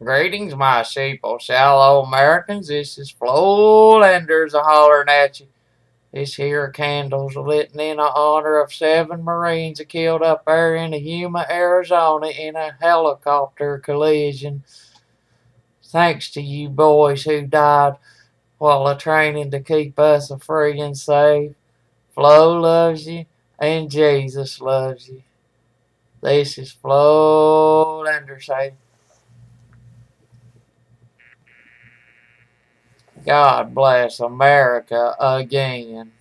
Greetings, my sheeple, shallow Americans. This is Flolanders a-hollering at you. This here candle's lit in honor of 7 Marines killed up there in Yuma, Arizona in a helicopter collision. Thanks to you boys who died while training to keep us free and safe. Flo loves you and Jesus loves you. This is Flolanders saying, God bless America again.